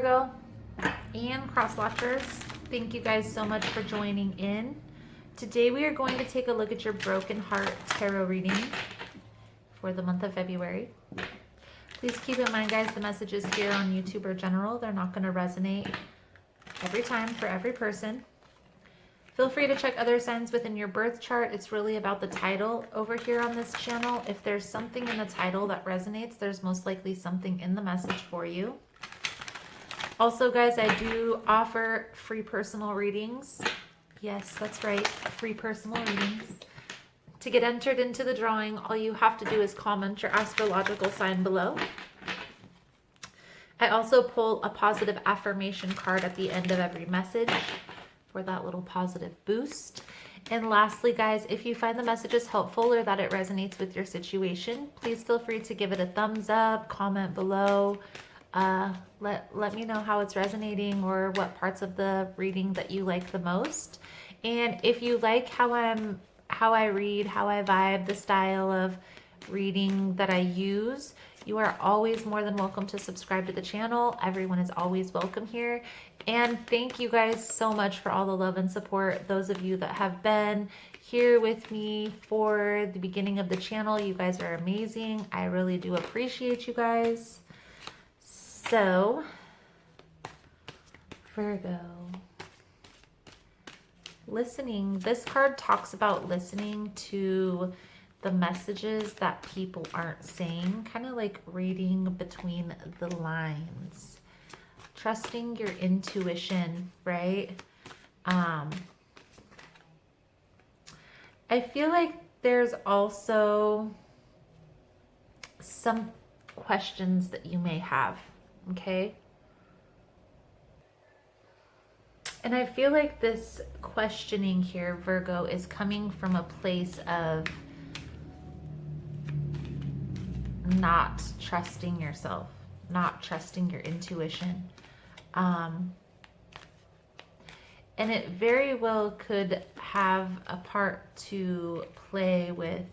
Virgo and cross watchers. Thank you guys so much for joining in. Today we are going to take a look at your broken heart tarot reading for the month of February. Please keep in mind, guys, the messages here on YouTube are general. They're not going to resonate every time for every person. Feel free to check other signs within your birth chart. It's really about the title over here on this channel. If there's something in the title that resonates, there's most likely something in the message for you. Also, guys, I do offer free personal readings. Yes, that's right, free personal readings. To get entered into the drawing, all you have to do is comment your astrological sign below. I also pull a positive affirmation card at the end of every message for that little positive boost. And lastly, guys, if you find the messages helpful or that it resonates with your situation, please feel free to give it a thumbs up, comment below. Let me know how it's resonating or what parts of the reading that you like the most. And if you like how I read, how I vibe, the style of reading that I use, you are always more than welcome to subscribe to the channel. Everyone is always welcome here. And thank you guys so much for all the love and support. Those of you that have been here with me for the beginning of the channel, you guys are amazing. I really do appreciate you guys. So, Virgo. Listening. This card talks about listening to the messages that people aren't saying, kind of like reading between the lines, trusting your intuition, right? I feel like there's also some questions that you may have, okay? And I feel like this questioning here, Virgo, is coming from a place of not trusting yourself, not trusting your intuition. And it very well could have a part to play with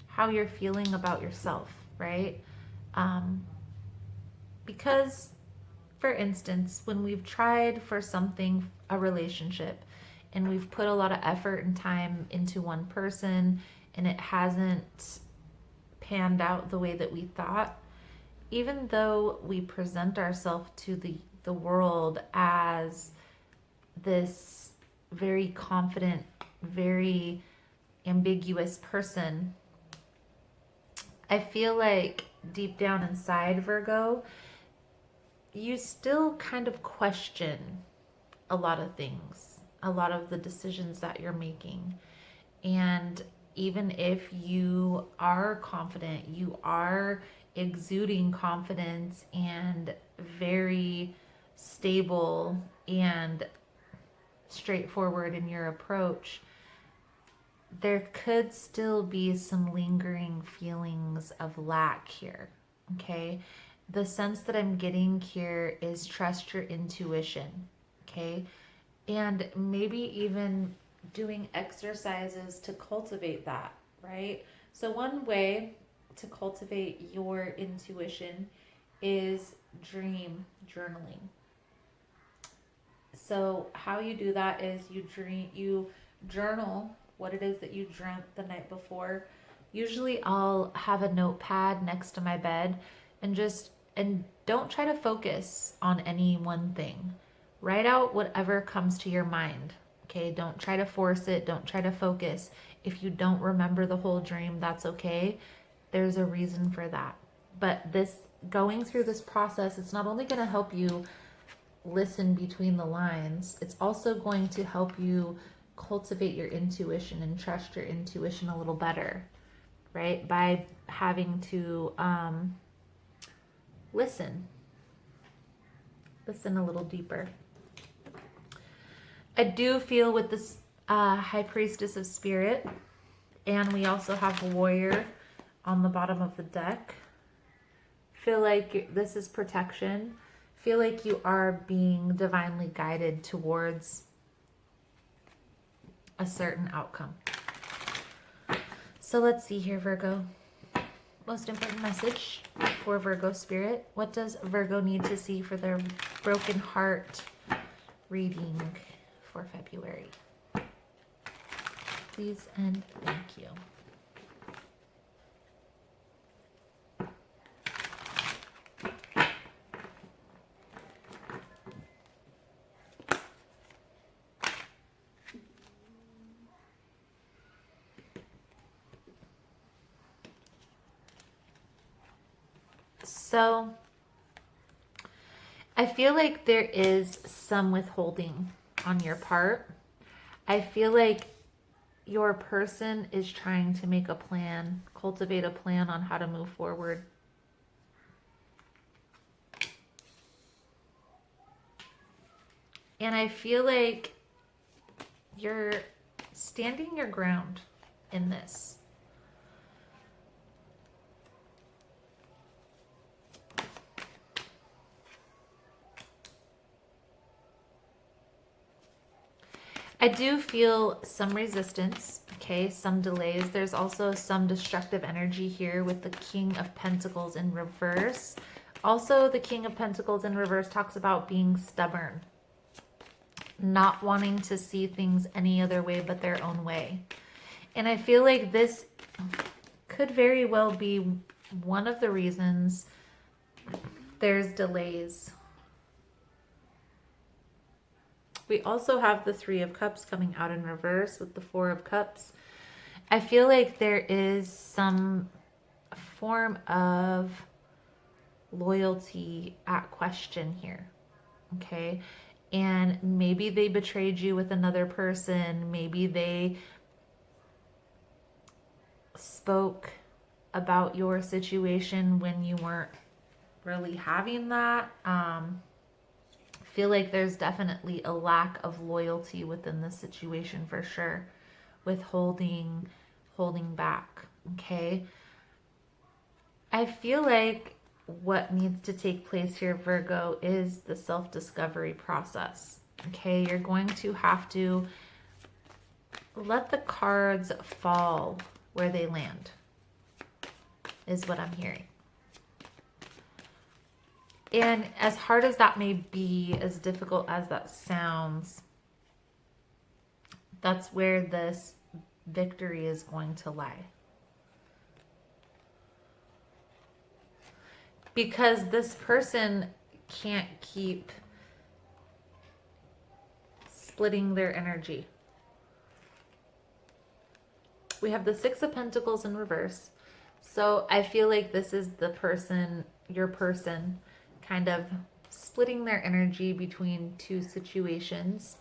how you're feeling about yourself, right? Because, for instance, when we've tried for something, a relationship, and we've put a lot of effort and time into one person, and it hasn't panned out the way that we thought, even though we present ourselves to the world as this very confident, very ambiguous person, I feel like deep down inside, Virgo, you still kind of question a lot of things, a lot of the decisions that you're making. And even if you are confident, you are exuding confidence and very stable and straightforward in your approach, there could still be some lingering feelings of lack here, okay? The sense that I'm getting here is trust your intuition, okay? And maybe even doing exercises to cultivate that, right? So one way to cultivate your intuition is dream journaling. So how you do that is you journal what it is that you dreamt the night before. Usually I'll have a notepad next to my bed and don't try to focus on any one thing. Write out whatever comes to your mind. Okay, don't try to force it. Don't try to focus. If you don't remember the whole dream, that's okay. There's a reason for that. But going through this process, it's not only going to help you listen between the lines, it's also going to help you cultivate your intuition and trust your intuition a little better, right? By having to listen a little deeper. I do feel with this High Priestess of Spirit, and we also have a Warrior on the bottom of the deck. Feel like this is protection. Feel like you are being divinely guided towards a certain outcome. So let's see here, Virgo. Most important message for Virgo spirit. What does Virgo need to see for their broken heart reading for February? Please and thank you. So I feel like there is some withholding on your part. I feel like your person is trying to make a plan, cultivate a plan on how to move forward. And I feel like you're standing your ground in this. I do feel some resistance, okay, some delays. There's also some destructive energy here with the King of Pentacles in reverse. Also, the King of Pentacles in reverse talks about being stubborn, not wanting to see things any other way but their own way. And I feel like this could very well be one of the reasons there's delays. We also have the Three of Cups coming out in reverse with the Four of Cups. I feel like there is some form of loyalty at question here, okay? And maybe they betrayed you with another person. Maybe they spoke about your situation when you weren't really having that. Feel like there's definitely a lack of loyalty within the situation for sure, with holding back, okay? I feel like what needs to take place here, Virgo, is the self-discovery process, okay? You're going to have to let the cards fall where they land, is what I'm hearing. And as hard as that may be, as difficult as that sounds, that's where this victory is going to lie. Because this person can't keep splitting their energy. We have the Six of Pentacles in reverse. So I feel like this is the person, your person, kind of splitting their energy between two situations.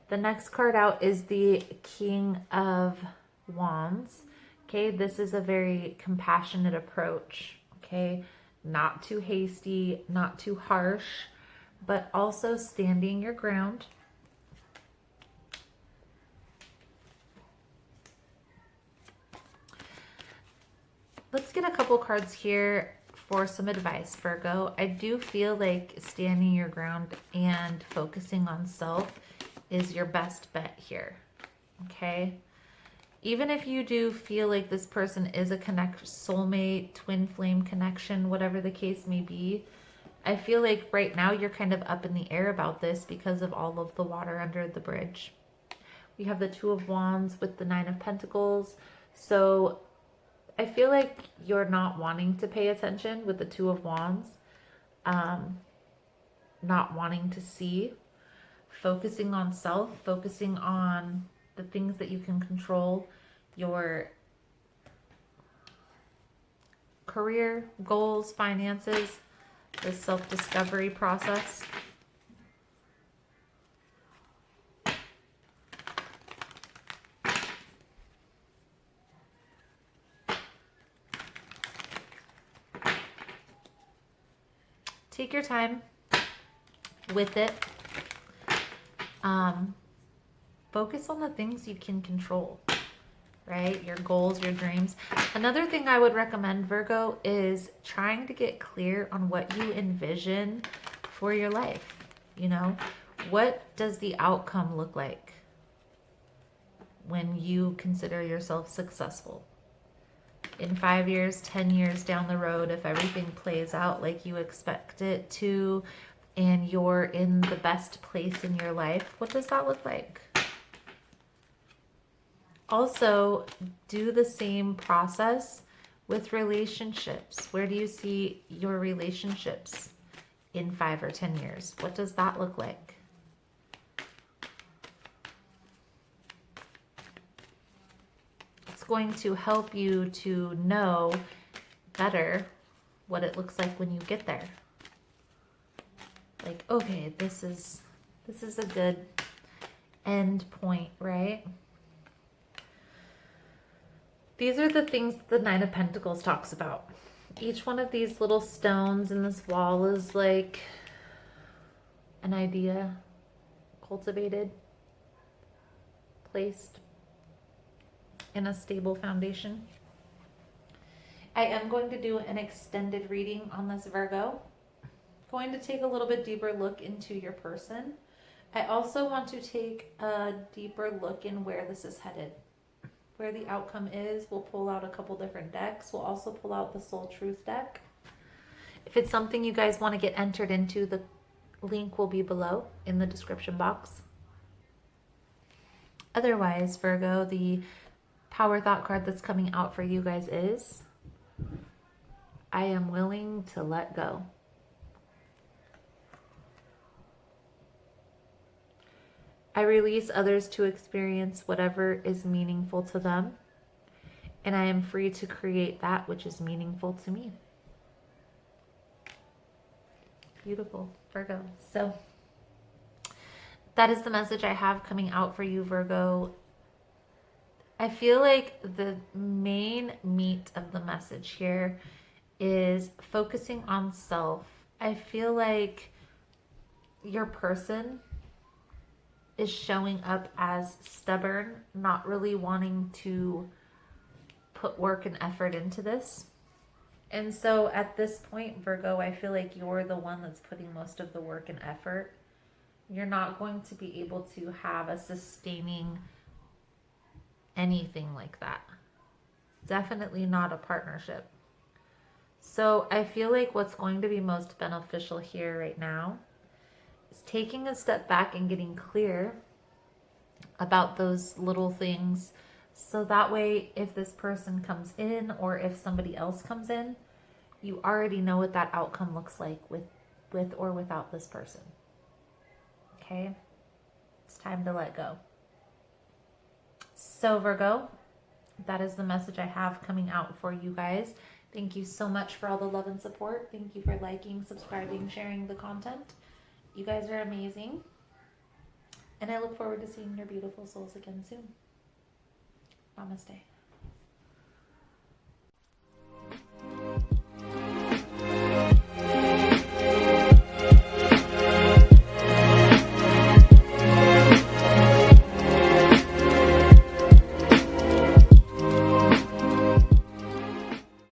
The next card out is the King of Wands. Okay, this is a very compassionate approach. Okay, not too hasty, not too harsh, but also standing your ground. Let's get a couple cards here for some advice, Virgo. I do feel like standing your ground and focusing on self is your best bet here, okay? Even if you do feel like this person is a soulmate, twin flame connection, whatever the case may be, I feel like right now you're kind of up in the air about this because of all of the water under the bridge. We have the Two of Wands with the Nine of Pentacles. So I feel like you're not wanting to pay attention with the Two of Wands, not wanting to see, focusing on self, focusing on the things that you can control, your career, goals, finances, the self-discovery process. Take your time with it. Focus on the things you can control, right? Your goals, your dreams. Another thing I would recommend, Virgo, is trying to get clear on what you envision for your life. You know, what does the outcome look like when you consider yourself successful? in 5 years, 10 years down the road, if everything plays out like you expect it to, and you're in the best place in your life, what does that look like? Also, do the same process with relationships. Where do you see your relationships in 5 or 10 years? What does that look like? It's going to help you to know better what it looks like when you get there. Like, okay, this is a good end point, right? These are the things the Nine of Pentacles talks about. Each one of these little stones in this wall is like an idea cultivated, placed in a stable foundation. I am going to do an extended reading on this Virgo. Going to take a little bit deeper look into your person. I also want to take a deeper look in where this is headed, where the outcome is. We'll pull out a couple different decks. We'll also pull out the Soul Truth deck. If it's something you guys want to get entered into, the link will be below in the description box. Otherwise, Virgo, the power thought card that's coming out for you guys is, I am willing to let go. I release others to experience whatever is meaningful to them, and I am free to create that which is meaningful to me. Beautiful, Virgo. So that is the message I have coming out for you, Virgo. I feel like the main meat of the message here is focusing on self. I feel like your person is showing up as stubborn, not really wanting to put work and effort into this. And so at this point, Virgo, I feel like you're the one that's putting most of the work and effort. You're not going to be able to have a sustaining anything like that. Definitely not a partnership. So I feel like what's going to be most beneficial here right now is taking a step back and getting clear about those little things, so that way if this person comes in or if somebody else comes in, you already know what that outcome looks like with or without this person. Okay? It's time to let go. So Virgo, that is the message I have coming out for you guys. Thank you so much for all the love and support. Thank you for liking, subscribing, sharing the content. You guys are amazing. And I look forward to seeing your beautiful souls again soon. Namaste.